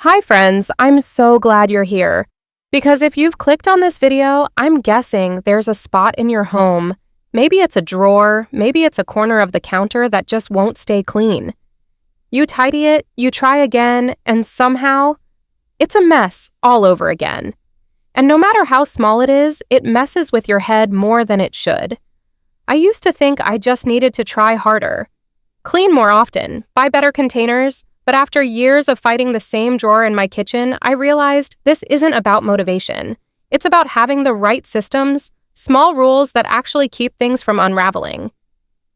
Hi friends, I'm so glad you're here. Because if you've clicked on this video, I'm guessing there's a spot in your home. Maybe it's a drawer, maybe it's a corner of the counter that just won't stay clean. You tidy it, you try again, and somehow, it's a mess all over again. And no matter how small it is, it messes with your head more than it should. I used to think I just needed to try harder. Clean more often, buy better containers, but after years of fighting the same drawer in my kitchen, I realized this isn't about motivation. It's about having the right systems, small rules that actually keep things from unraveling.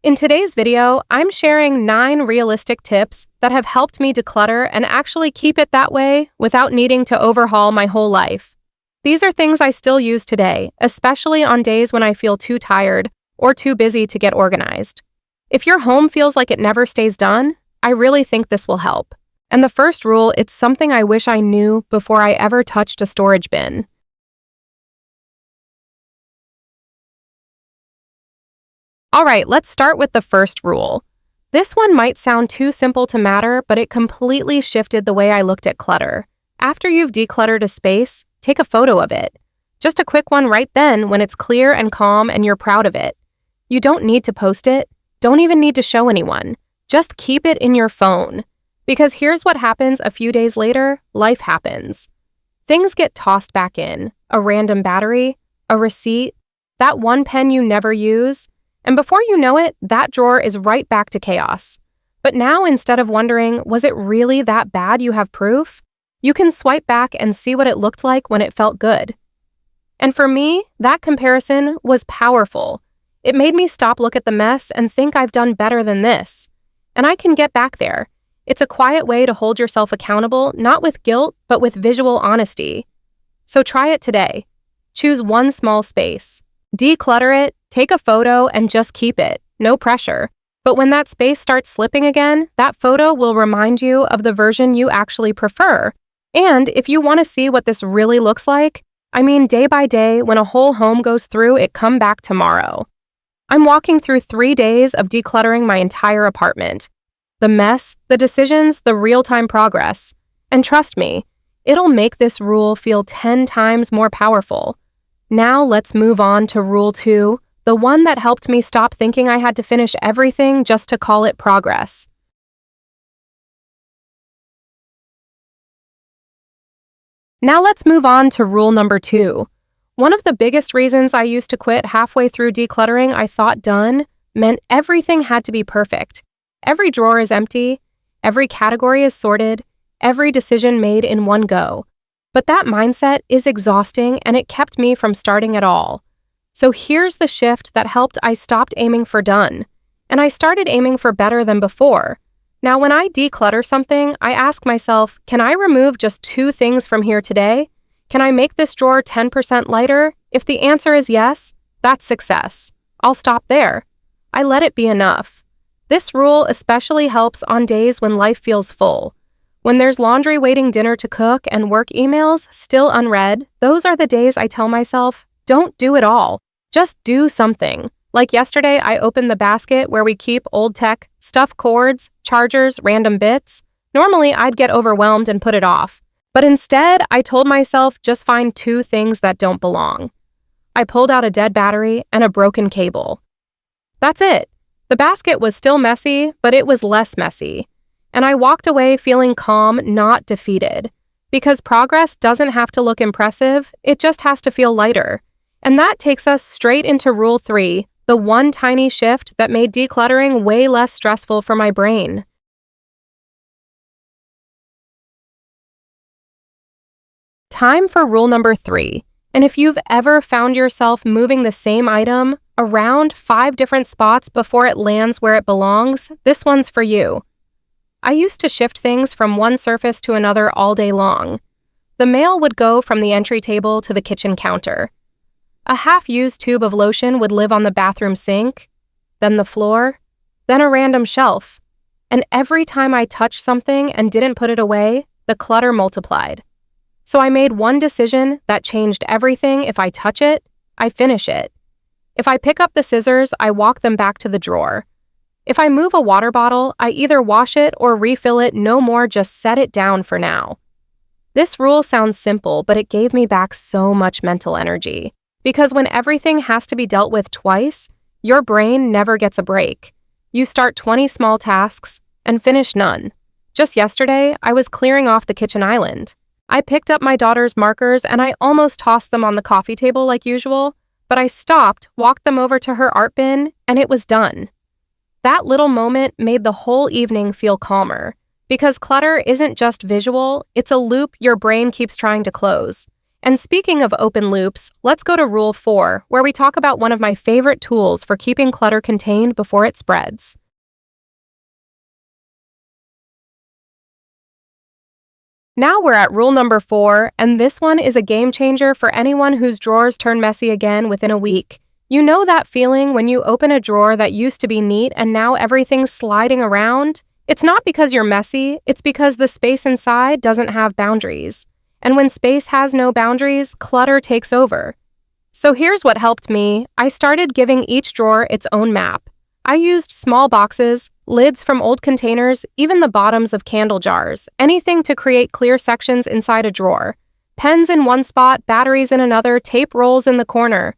In today's video, I'm sharing 9 realistic tips that have helped me declutter and actually keep it that way without needing to overhaul my whole life. These are things I still use today, especially on days when I feel too tired or too busy to get organized. If your home feels like it never stays done, I really think this will help. And the first rule, it's something I wish I knew before I ever touched a storage bin. Alright, let's start with the first rule. This one might sound too simple to matter, but it completely shifted the way I looked at clutter. After you've decluttered a space, take a photo of it. Just a quick one right then when it's clear and calm and you're proud of it. You don't need to post it, don't even need to show anyone. Just keep it in your phone. Because here's what happens a few days later, life happens. Things get tossed back in, a random battery, a receipt, that one pen you never use, and before you know it, that drawer is right back to chaos. But now instead of wondering, was it really that bad, you have proof? You can swipe back and see what it looked like when it felt good. And for me, that comparison was powerful. It made me look at the mess and think I've done better than this. And I can get back there. It's a quiet way to hold yourself accountable, not with guilt, but with visual honesty. So try it today. Choose one small space. Declutter it, take a photo, and just keep it. No pressure. But when that space starts slipping again, that photo will remind you of the version you actually prefer. And if you want to see what this really looks like, day by day, when a whole home goes through, it come back tomorrow. I'm walking through 3 days of decluttering my entire apartment. The mess, the decisions, the real-time progress. And trust me, it'll make this rule feel 10 times more powerful. Now let's move on to rule 2, the one that helped me stop thinking I had to finish everything just to call it progress. Now let's move on to rule number 2. One of the biggest reasons I used to quit halfway through decluttering I thought done meant everything had to be perfect. Every drawer is empty, every category is sorted, every decision made in one go. But that mindset is exhausting and it kept me from starting at all. So here's the shift that helped. I stopped aiming for done, and I started aiming for better than before. Now when I declutter something, I ask myself, can I remove just 2 things from here today? Can I make this drawer 10% lighter? If the answer is yes, that's success. I'll stop there. I let it be enough. This rule especially helps on days when life feels full. When there's laundry waiting dinner to cook and work emails still unread, those are the days I tell myself, don't do it all. Just do something. Like yesterday, I opened the basket where we keep old tech, stuff cords, chargers, random bits. Normally, I'd get overwhelmed and put it off. But instead, I told myself just find 2 things that don't belong. I pulled out a dead battery and a broken cable. That's it. The basket was still messy, but it was less messy. And I walked away feeling calm, not defeated. Because progress doesn't have to look impressive, it just has to feel lighter. And that takes us straight into rule 3, the one tiny shift that made decluttering way less stressful for my brain. Time for rule number 3. And if you've ever found yourself moving the same item around 5 different spots before it lands where it belongs, this one's for you. I used to shift things from one surface to another all day long. The mail would go from the entry table to the kitchen counter. A half-used tube of lotion would live on the bathroom sink, then the floor, then a random shelf. And every time I touched something and didn't put it away, the clutter multiplied. So I made one decision that changed everything. If I touch it, I finish it. If I pick up the scissors, I walk them back to the drawer. If I move a water bottle, I either wash it or refill it. No more, just set it down for now. This rule sounds simple, but it gave me back so much mental energy. Because when everything has to be dealt with twice, your brain never gets a break. You start 20 small tasks and finish none. Just yesterday, I was clearing off the kitchen island. I picked up my daughter's markers and I almost tossed them on the coffee table like usual, but I stopped, walked them over to her art bin, and it was done. That little moment made the whole evening feel calmer. Because clutter isn't just visual, it's a loop your brain keeps trying to close. And speaking of open loops, let's go to Rule 4, where we talk about one of my favorite tools for keeping clutter contained before it spreads. Now we're at rule number 4, and this one is a game changer for anyone whose drawers turn messy again within a week. You know that feeling when you open a drawer that used to be neat and now everything's sliding around? It's not because you're messy, it's because the space inside doesn't have boundaries. And when space has no boundaries, clutter takes over. So here's what helped me. I started giving each drawer its own map. I used small boxes, lids from old containers, even the bottoms of candle jars, anything to create clear sections inside a drawer. Pens in one spot, batteries in another, tape rolls in the corner.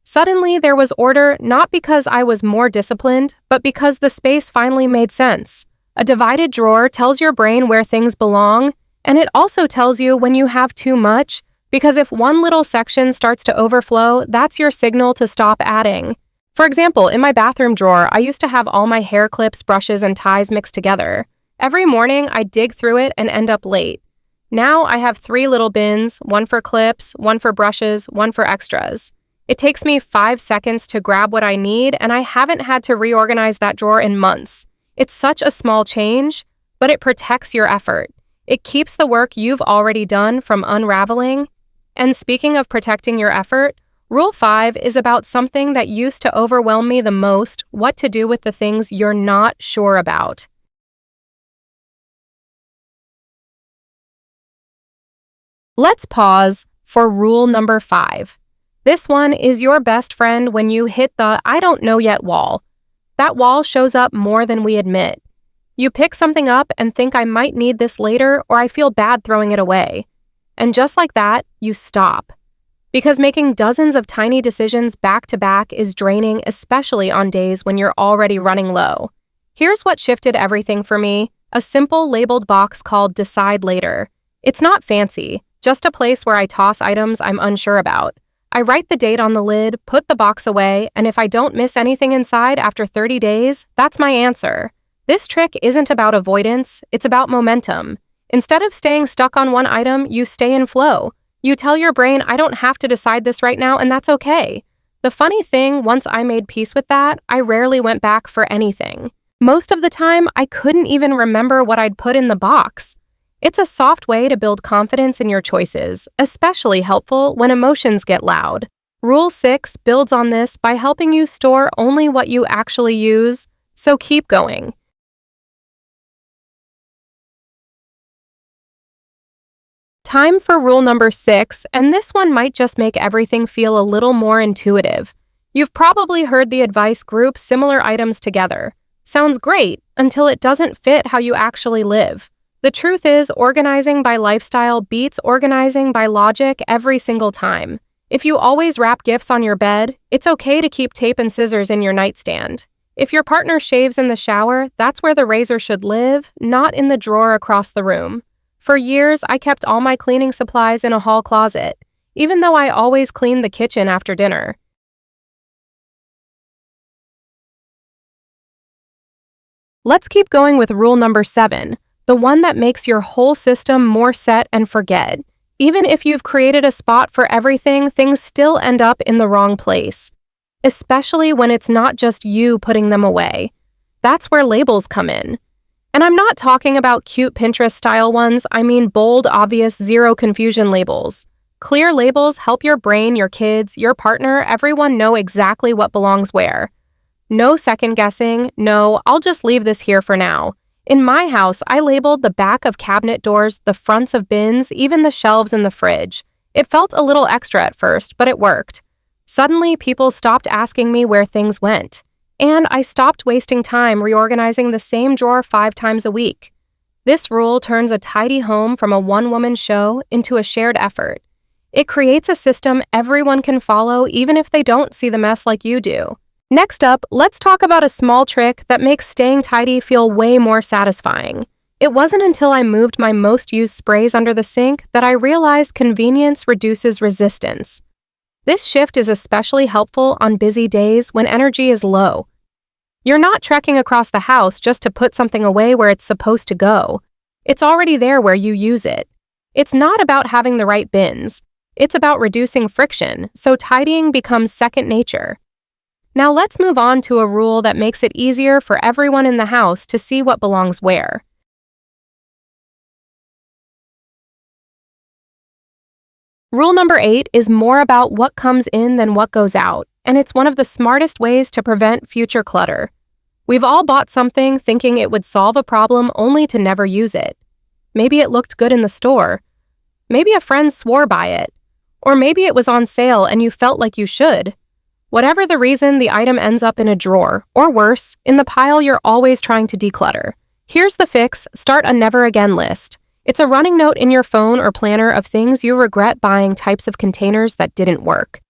Suddenly, there was order, not because I was more disciplined, but because the space finally made sense. A divided drawer tells your brain where things belong, and it also tells you when you have too much, because if one little section starts to overflow, that's your signal to stop adding. For example, in my bathroom drawer, I used to have all my hair clips, brushes, and ties mixed together. Every morning, I'd dig through it and end up late. Now I have 3 little bins, one for clips, one for brushes, one for extras. It takes me 5 seconds to grab what I need, and I haven't had to reorganize that drawer in months. It's such a small change, but it protects your effort. It keeps the work you've already done from unraveling. And speaking of protecting your effort, Rule 5 is about something that used to overwhelm me the most: what to do with the things you're not sure about. Let's pause for rule number 5. This one is your best friend when you hit the "I don't know yet" wall. That wall shows up more than we admit. You pick something up and think, "I might need this later," or "I feel bad throwing it away." And just like that, you stop. Because making dozens of tiny decisions back to back is draining, especially on days when you're already running low. Here's what shifted everything for me: a simple labeled box called Decide Later. It's not fancy, just a place where I toss items I'm unsure about. I write the date on the lid, put the box away, and if I don't miss anything inside after 30 days, that's my answer. This trick isn't about avoidance, it's about momentum. Instead of staying stuck on one item, you stay in flow. You tell your brain, "I don't have to decide this right now," and that's okay. The funny thing, once I made peace with that, I rarely went back for anything. Most of the time, I couldn't even remember what I'd put in the box. It's a soft way to build confidence in your choices, especially helpful when emotions get loud. Rule 6 builds on this by helping you store only what you actually use, so keep going. Time for rule number 6, and this one might just make everything feel a little more intuitive. You've probably heard the advice: group similar items together. Sounds great until it doesn't fit how you actually live. The truth is, organizing by lifestyle beats organizing by logic every single time. If you always wrap gifts on your bed, it's okay to keep tape and scissors in your nightstand. If your partner shaves in the shower, that's where the razor should live, not in the drawer across the room. For years, I kept all my cleaning supplies in a hall closet, even though I always cleaned the kitchen after dinner. Let's keep going with rule number 7, the one that makes your whole system more set and forget. Even if you've created a spot for everything, things still end up in the wrong place, especially when it's not just you putting them away. That's where labels come in. And I'm not talking about cute Pinterest-style ones, I mean bold, obvious, zero confusion labels. Clear labels help your brain, your kids, your partner, everyone know exactly what belongs where. No second guessing, no, "I'll just leave this here for now." In my house, I labeled the back of cabinet doors, the fronts of bins, even the shelves in the fridge. It felt a little extra at first, but it worked. Suddenly, people stopped asking me where things went. And I stopped wasting time reorganizing the same drawer 5 times a week. This rule turns a tidy home from a one-woman show into a shared effort. It creates a system everyone can follow even if they don't see the mess like you do. Next up, let's talk about a small trick that makes staying tidy feel way more satisfying. It wasn't until I moved my most used sprays under the sink that I realized convenience reduces resistance. This shift is especially helpful on busy days when energy is low. You're not trekking across the house just to put something away where it's supposed to go. It's already there where you use it. It's not about having the right bins. It's about reducing friction, so tidying becomes second nature. Now let's move on to a rule that makes it easier for everyone in the house to see what belongs where. Rule number 8 is more about what comes in than what goes out, and it's one of the smartest ways to prevent future clutter. We've all bought something thinking it would solve a problem only to never use it. Maybe it looked good in the store. Maybe a friend swore by it. Or maybe it was on sale and you felt like you should. Whatever the reason, the item ends up in a drawer, or worse, in the pile you're always trying to declutter. Here's the fix: start a never again list. It's a running note in your phone or planner of things you regret buying, types of containers that didn't work,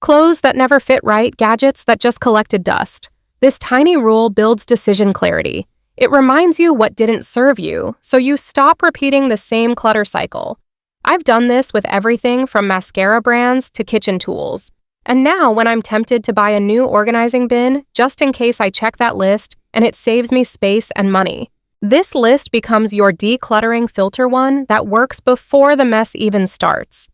clothes that never fit right, gadgets that just collected dust. This tiny rule builds decision clarity. It reminds you what didn't serve you, so you stop repeating the same clutter cycle. I've done this with everything from mascara brands to kitchen tools. And now when I'm tempted to buy a new organizing bin, just in case I check that list, and it saves me space and money. This list becomes your decluttering filter, one that works before the mess even starts.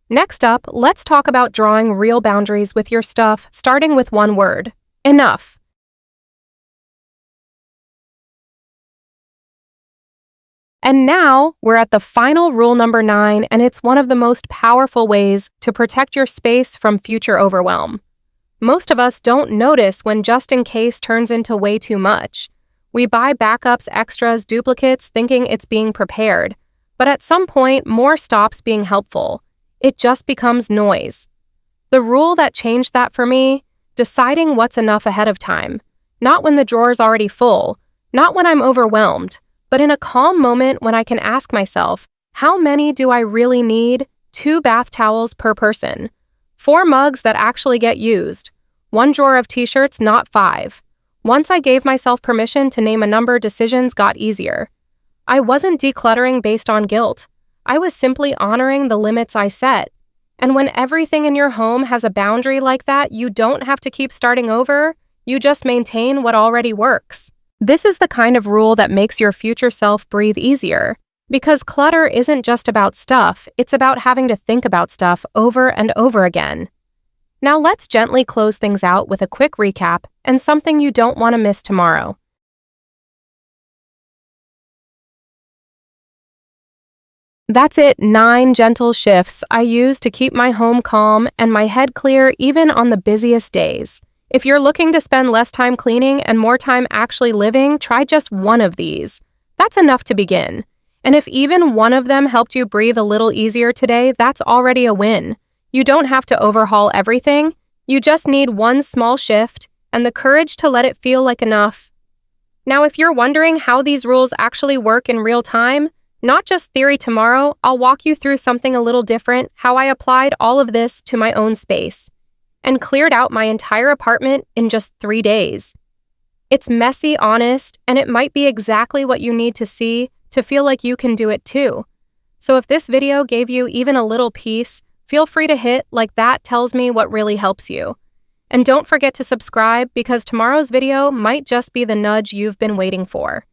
Next up, let's talk about drawing real boundaries with your stuff, starting with one word: enough. And now, we're at the final rule number 9, and it's one of the most powerful ways to protect your space from future overwhelm. Most of us don't notice when just in case turns into way too much. We buy backups, extras, duplicates, thinking it's being prepared. But at some point, more stops being helpful. It just becomes noise. The rule that changed that for me: deciding what's enough ahead of time. Not when the drawer's already full, not when I'm overwhelmed, but in a calm moment when I can ask myself, how many do I really need? 2 bath towels per person. 4 mugs that actually get used. 1 drawer of t-shirts, not 5. Once I gave myself permission to name a number, decisions got easier. I wasn't decluttering based on guilt. I was simply honoring the limits I set. And when everything in your home has a boundary like that, you don't have to keep starting over. You just maintain what already works. This is the kind of rule that makes your future self breathe easier. Because clutter isn't just about stuff, it's about having to think about stuff over and over again. Now let's gently close things out with a quick recap and something you don't want to miss tomorrow. That's it, 9 gentle shifts I use to keep my home calm and my head clear even on the busiest days. If you're looking to spend less time cleaning and more time actually living, try just one of these. That's enough to begin. And if even one of them helped you breathe a little easier today, that's already a win. You don't have to overhaul everything. You just need one small shift and the courage to let it feel like enough. Now, if you're wondering how these rules actually work in real time, not just theory, tomorrow, I'll walk you through something a little different, how I applied all of this to my own space and cleared out my entire apartment in just 3 days. It's messy, honest, and it might be exactly what you need to see to feel like you can do it too. So if this video gave you even a little piece, feel free to hit like. That tells me what really helps you. And don't forget to subscribe, because tomorrow's video might just be the nudge you've been waiting for.